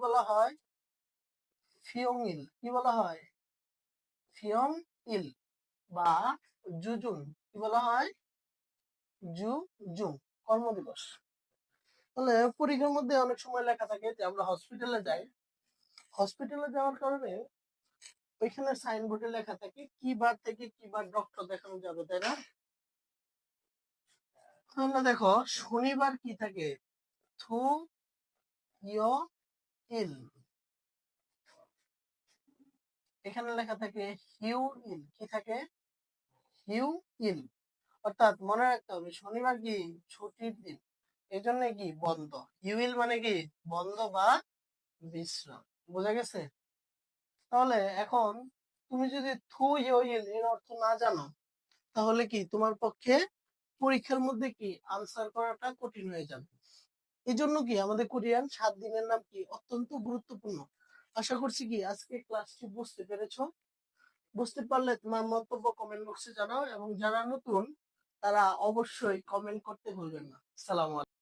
বলা হয়? ফিয়ং-ইল। কি বলা হয়? ফিয়ং-ইল বা জুজুন। কি বলা হয়? জুজুং। কর্মদিবস। তাহলে পরীক্ষার মধ্যে অনেক সময় লেখা থাকে যে আমরা হসপিটালে যাই। হসপিটালে যাওয়ার কারণে ওইখানে সাইনবোর্ডে লেখা থাকে কি বার থেকে কি বার ডক্টর দেখানো যাবে, তাই না? তাহলে দেখো শনিবার কি থাকে? থু ইয় ইল। এখানে লেখা থাকে হিউ ইল। কি থাকে? হিউ ইল। অর্থাৎ মনে রাখতে হবে শনিবার কি ছুটির দিন, এই জন্য কি বন্ধ। ইউইল মানে কি বন্ধ বা বিশ্রাম। বোঝা গেছে? তাহলে এখন তুমি যদি থু ইউইল এর অর্থ না জানো, তাহলে কি তোমার পক্ষে পরীক্ষার মধ্যে কি আনসার করাটা কঠিন হয়ে যাবে। এই জন্য কি আমাদের কোরিয়ান 7 দিনের নাম কি অত্যন্ত গুরুত্বপূর্ণ। আশা করছি কি আজকে ক্লাসটি বুঝতে পেরেছো। বুঝতে পারলে তোমার মন্তব্য কমেন্ট বক্সে জানাও, এবং যারা নতুন তারা অবশ্যই কমেন্ট করতে ভুলবেন না। সালাম আলাইকুম।